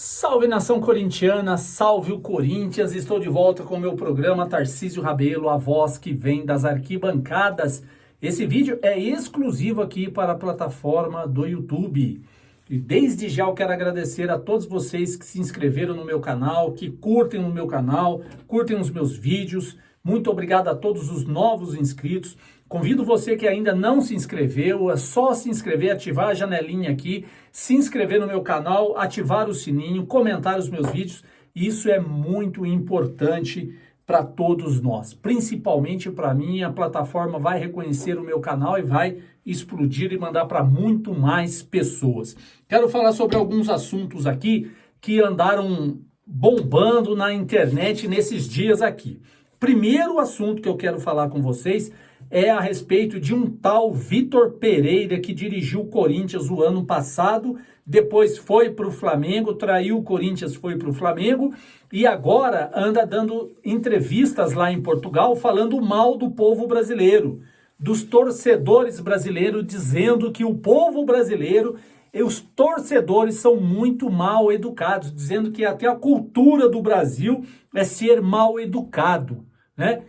Salve nação corintiana, salve o Corinthians, estou de volta com o meu programa Tarcísio Rabelo, a voz que vem das arquibancadas. Esse vídeo é exclusivo aqui para a plataforma do YouTube. E desde já eu quero agradecer a todos vocês que se inscreveram no meu canal, que curtem o meu canal, curtem os meus vídeos. Muito obrigado a todos os novos inscritos. Convido você que ainda não se inscreveu, é só se inscrever, ativar a janelinha aqui, se inscrever no meu canal, ativar o sininho, comentar os meus vídeos. Isso é muito importante para todos nós, principalmente para mim. A plataforma vai reconhecer o meu canal e vai explodir e mandar para muito mais pessoas. Quero falar sobre alguns assuntos aqui que andaram bombando na internet nesses dias aqui. Primeiro assunto que eu quero falar com vocês é a respeito de um tal Vitor Pereira que dirigiu o Corinthians o ano passado, depois foi para o Flamengo, traiu o Corinthians, foi para o Flamengo e agora anda dando entrevistas lá em Portugal falando mal do povo brasileiro, dos torcedores brasileiros, dizendo que o povo brasileiro e os torcedores são muito mal educados, dizendo que até a cultura do Brasil é ser mal educado, né?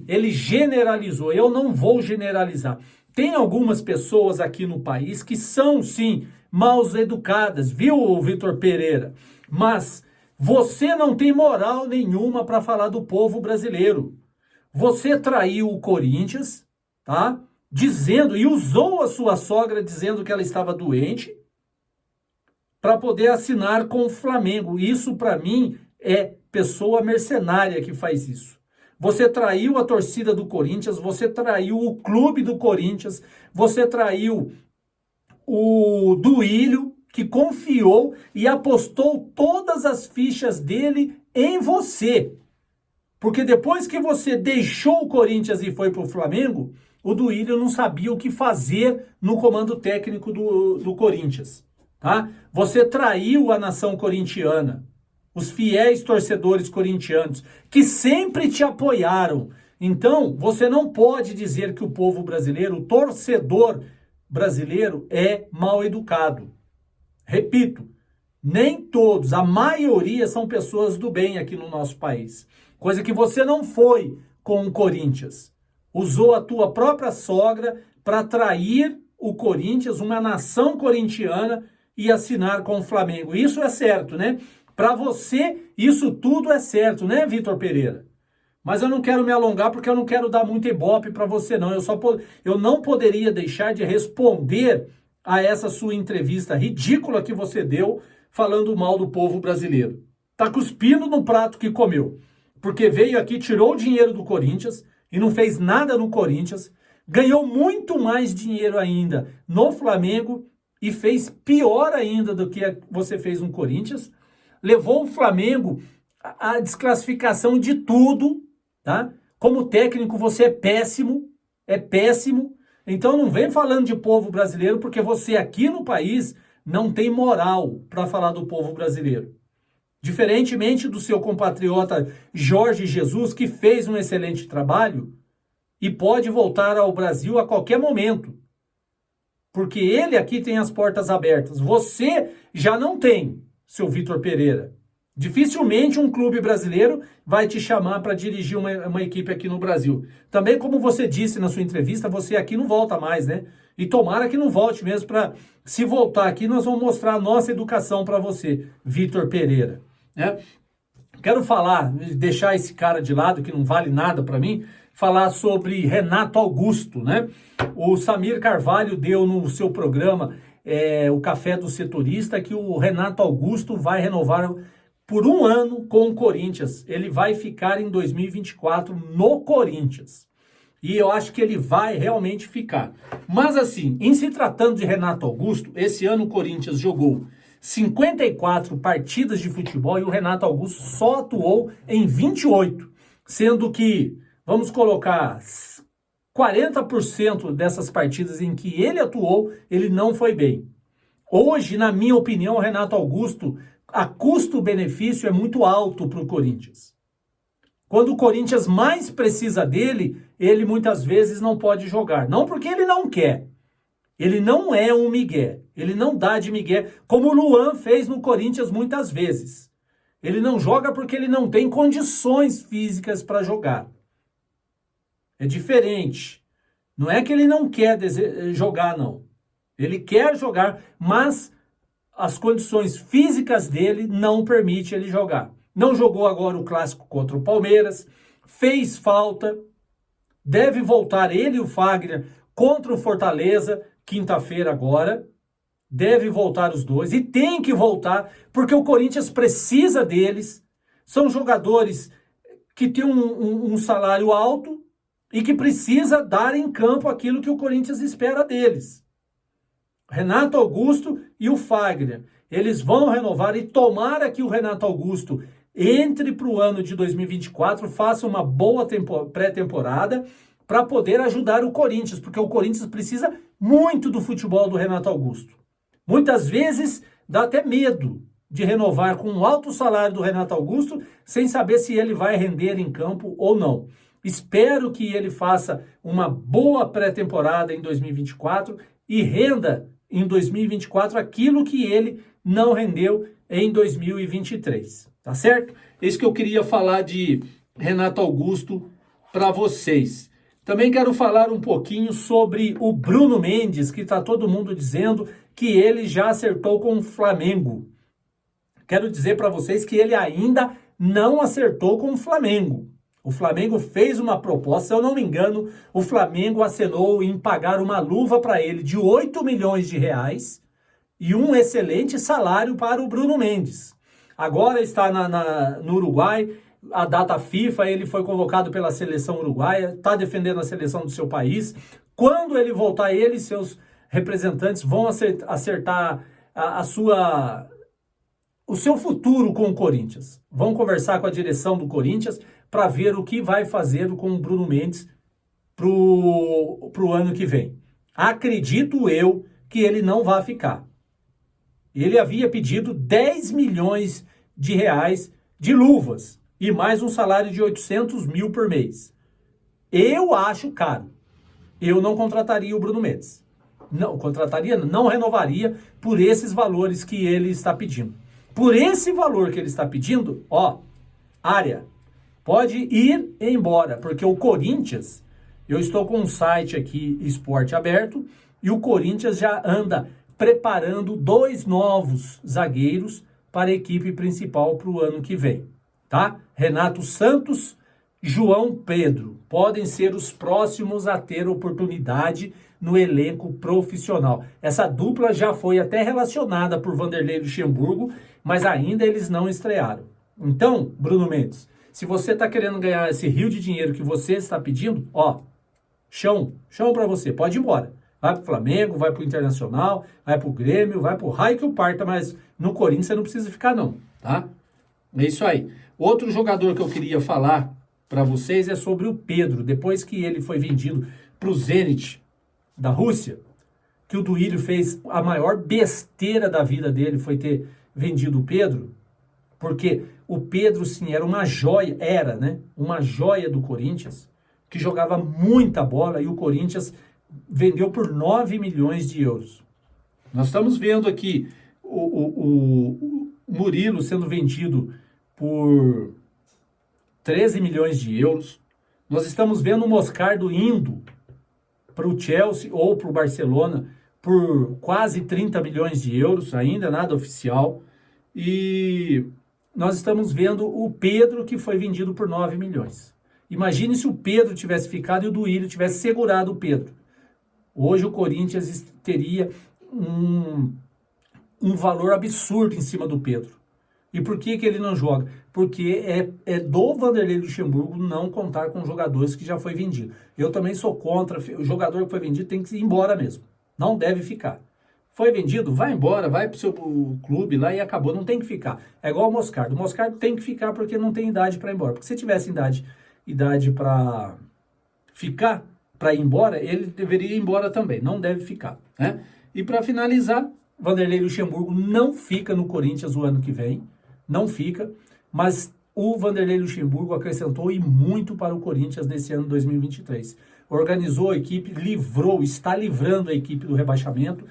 Ele generalizou, eu não vou generalizar. Tem algumas pessoas aqui no país que são, sim, mal educadas, viu, Vitor Pereira? Mas você não tem moral nenhuma para falar do povo brasileiro. Você traiu o Corinthians, tá? Dizendo, e usou a sua sogra dizendo que ela estava doente, para poder assinar com o Flamengo. Isso, para mim, é pessoa mercenária que faz isso. Você traiu a torcida do Corinthians, você traiu o clube do Corinthians, você traiu o Duílio, que confiou e apostou todas as fichas dele em você. Porque depois que você deixou o Corinthians e foi para o Flamengo, o Duílio não sabia o que fazer no comando técnico do Corinthians. Tá? Você traiu a nação corintiana. Os fiéis torcedores corintianos, que sempre te apoiaram. Então, você não pode dizer que o povo brasileiro, o torcedor brasileiro, é mal educado. Repito, nem todos, a maioria são pessoas do bem aqui no nosso país. Coisa que você não foi com o Corinthians. Usou a tua própria sogra para trair o Corinthians, uma nação corintiana, e assinar com o Flamengo. Isso é certo, né? Para você, isso tudo é certo, né, Vitor Pereira? Mas eu não quero me alongar porque eu não quero dar muito ibope para você, não. Eu não poderia deixar de responder a essa sua entrevista ridícula que você deu falando mal do povo brasileiro. Tá cuspindo no prato que comeu. Porque veio aqui, tirou o dinheiro do Corinthians e não fez nada no Corinthians, ganhou muito mais dinheiro ainda no Flamengo e fez pior ainda do que você fez no Corinthians. Levou o Flamengo à desclassificação de tudo, tá? Como técnico você é péssimo. Então não vem falando de povo brasileiro porque você aqui no país não tem moral para falar do povo brasileiro. Diferentemente do seu compatriota Jorge Jesus, que fez um excelente trabalho e pode voltar ao Brasil a qualquer momento. Porque ele aqui tem as portas abertas. Você já não tem, seu Vitor Pereira. Dificilmente um clube brasileiro vai te chamar para dirigir uma equipe aqui no Brasil. Também, como você disse na sua entrevista, você aqui não volta mais, né? E tomara que não volte mesmo para... Se voltar aqui, nós vamos mostrar a nossa educação para você, Vitor Pereira. Né? Quero falar, deixar esse cara de lado, que não vale nada para mim, falar sobre Renato Augusto, né? O Samir Carvalho deu no seu programa... o Café do Setorista, que o Renato Augusto vai renovar por 1 ano com o Corinthians. Ele vai ficar em 2024 no Corinthians. E eu acho que ele vai realmente ficar. Mas assim, em se tratando de Renato Augusto, esse ano o Corinthians jogou 54 partidas de futebol e o Renato Augusto só atuou em 28. Sendo que, vamos colocar... 40% dessas partidas em que ele atuou, ele não foi bem. Hoje, na minha opinião, o Renato Augusto, a custo-benefício é muito alto para o Corinthians. Quando o Corinthians mais precisa dele, ele muitas vezes não pode jogar. Não porque ele não quer. Ele não é um migué. Ele não dá de migué, como o Luan fez no Corinthians muitas vezes. Ele não joga porque ele não tem condições físicas para jogar. É diferente. Não é que ele não quer jogar, não. Ele quer jogar, mas as condições físicas dele não permitem ele jogar. Não jogou agora o clássico contra o Palmeiras, fez falta, deve voltar ele e o Fagner contra o Fortaleza, quinta-feira agora, deve voltar os dois, e tem que voltar, porque o Corinthians precisa deles, são jogadores que têm um salário alto e que precisa dar em campo aquilo que o Corinthians espera deles. Renato Augusto e o Fagner, eles vão renovar e tomara que o Renato Augusto entre para o ano de 2024, faça uma boa pré-temporada para poder ajudar o Corinthians, porque o Corinthians precisa muito do futebol do Renato Augusto. Muitas vezes dá até medo de renovar com um alto salário do Renato Augusto, sem saber se ele vai render em campo ou não. Espero que ele faça uma boa pré-temporada em 2024 e renda em 2024 aquilo que ele não rendeu em 2023, tá certo? Isso que eu queria falar de Renato Augusto para vocês. Também quero falar um pouquinho sobre o Bruno Mendes, que está todo mundo dizendo que ele já acertou com o Flamengo. Quero dizer para vocês que ele ainda não acertou com o Flamengo. O Flamengo fez uma proposta, se eu não me engano, o Flamengo acenou em pagar uma luva para ele de 8 milhões de reais e um excelente salário para o Bruno Mendes. Agora está no Uruguai, a data FIFA, ele foi convocado pela seleção uruguaia, está defendendo a seleção do seu país. Quando ele voltar, ele e seus representantes vão acertar o seu futuro com o Corinthians. Vão conversar com a direção do Corinthians para ver o que vai fazer com o Bruno Mendes pro ano que vem. Acredito eu que ele não vai ficar. Ele havia pedido 10 milhões de reais de luvas e mais um salário de 800 mil por mês. Eu acho caro. Eu não contrataria o Bruno Mendes. Não contrataria, não renovaria por esses valores que ele está pedindo. Por esse valor que ele está pedindo, área, pode ir embora, porque o Corinthians, eu estou com um site aqui, Esporte Aberto, e o Corinthians já anda preparando 2 novos zagueiros para a equipe principal para o ano que vem, tá? Renato Santos, João Pedro, podem ser os próximos a ter oportunidade no elenco profissional. Essa dupla já foi até relacionada por Vanderlei Luxemburgo, mas ainda eles não estrearam. Então, Bruno Mendes, se você está querendo ganhar esse rio de dinheiro que você está pedindo, chão para você, pode ir embora. Vai pro Flamengo, vai pro Internacional, vai pro Grêmio, vai pro raio que o parta, mas no Corinthians você não precisa ficar não, tá? É isso aí. Outro jogador que eu queria falar para vocês é sobre o Pedro. Depois que ele foi vendido pro Zenit da Rússia, que o Duílio fez a maior besteira da vida dele, foi ter vendido o Pedro, porque o Pedro, sim, era uma joia, uma joia do Corinthians, que jogava muita bola e o Corinthians vendeu por 9 milhões de euros. Nós estamos vendo aqui o Murilo sendo vendido por 13 milhões de euros. Nós estamos vendo o Moscardo indo para o Chelsea ou para o Barcelona por quase 30 milhões de euros, ainda nada oficial. E nós estamos vendo o Pedro, que foi vendido por 9 milhões. Imagine se o Pedro tivesse ficado e o Duílio tivesse segurado o Pedro. Hoje o Corinthians teria um valor absurdo em cima do Pedro. E por que ele não joga? Porque é do Vanderlei Luxemburgo não contar com jogadores que já foi vendido. Eu também sou contra, o jogador que foi vendido tem que ir embora mesmo. Não deve ficar. Foi vendido? Vai embora, vai pro seu clube lá e acabou, não tem que ficar. É igual o Moscardo. O Moscardo tem que ficar porque não tem idade para ir embora. Porque se tivesse idade para ficar, para ir embora, ele deveria ir embora também, não deve ficar, né? E para finalizar, Vanderlei Luxemburgo não fica no Corinthians o ano que vem, não fica, mas o Vanderlei Luxemburgo acrescentou e muito para o Corinthians nesse ano 2023. Organizou a equipe, está livrando a equipe do rebaixamento,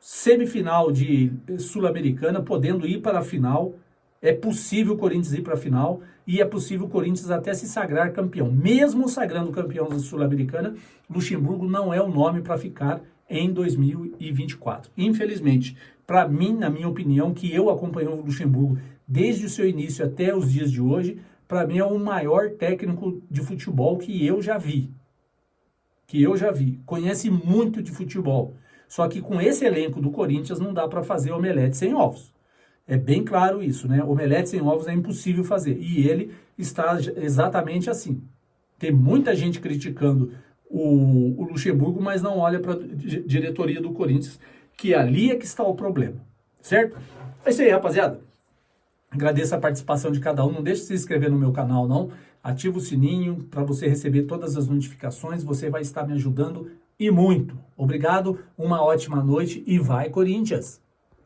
semifinal de Sul-Americana, podendo ir para a final. É possível o Corinthians ir para a final e é possível o Corinthians até se sagrar campeão. Mesmo sagrando campeão da Sul-Americana, Luxemburgo não é o nome para ficar em 2024. Infelizmente, para mim, na minha opinião, que eu acompanhei o Luxemburgo desde o seu início até os dias de hoje, para mim é o maior técnico de futebol que eu já vi. Conhece muito de futebol. Só que com esse elenco do Corinthians não dá para fazer omelete sem ovos. É bem claro isso, né? Omelete sem ovos é impossível fazer. E ele está exatamente assim. Tem muita gente criticando o Luxemburgo, mas não olha para a diretoria do Corinthians, que ali é que está o problema. Certo? É isso aí, rapaziada. Agradeço a participação de cada um. Não deixe de se inscrever no meu canal, não. Ativa o sininho para você receber todas as notificações. Você vai estar me ajudando e muito. Obrigado, uma ótima noite e vai, Corinthians!